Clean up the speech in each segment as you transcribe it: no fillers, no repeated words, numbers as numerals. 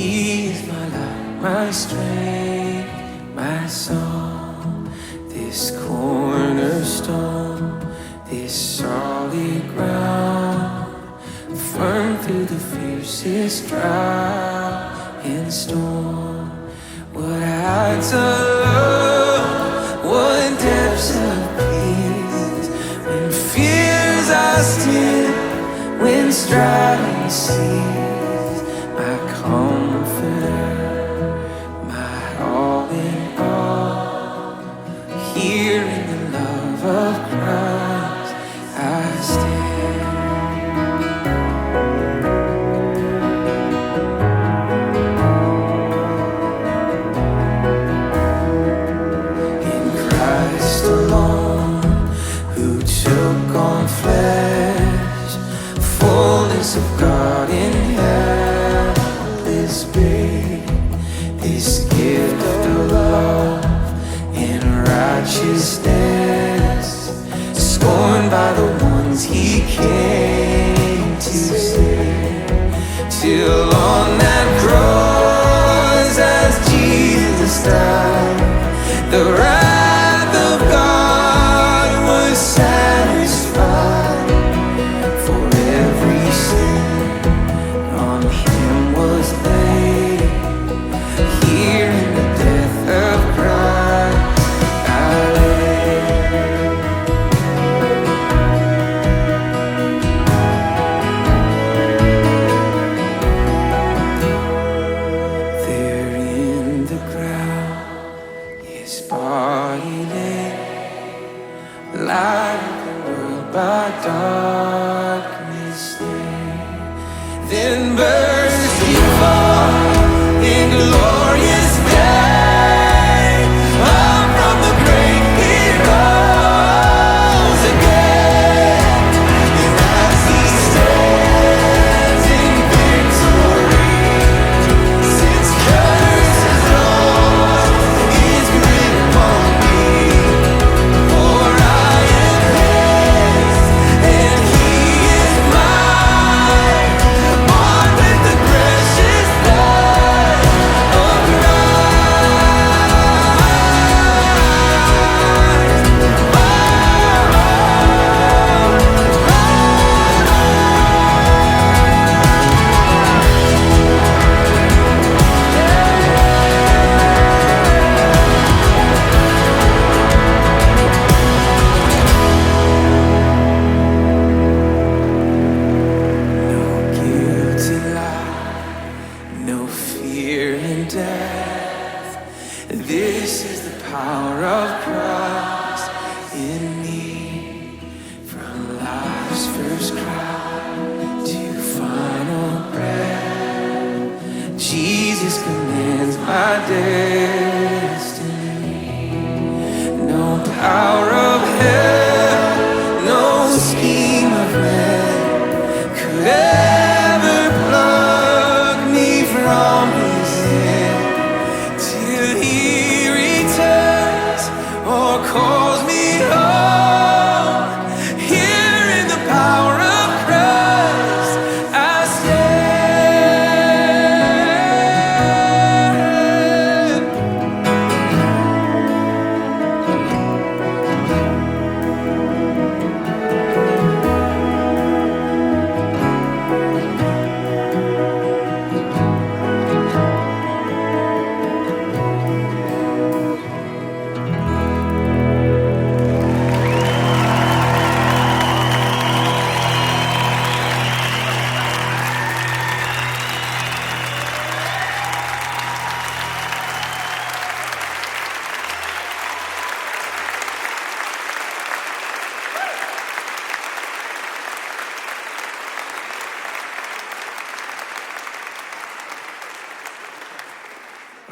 He is my light, my strength, my song. This cornerstone, this solid ground, firm through the fiercest drought and storm. What heights of love, what depths of peace, when fears are still, when striving cease, my comfort, my all in all. Here in the love of Christ I stand. In Christ alone, who took on flesh, fullness of God in helpless babe, this gift of love and righteousness, scorned by the ones he came to save. Till on that cross as Jesus died, the wrath of God was satisfied. For every sin on him was laid. Here in the death of Christ I lay. There in the ground his body lay, light of the world by darkness slain. Then burst he forth in glorious day, up from the grave he rose again. And as he stands in victory, since curse is lost, his grip upon me, for I am his, and he is mine, bought with the precious blood of no guilty lie, no fear in death. This is the power of Christ in me. From life's first cry to final breath, Jesus commands my destiny. No power of hell, no scheme of man could ever pluck me from his hand, till he returns or calls me home. Here in the power of Christ I stand.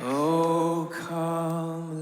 Oh, come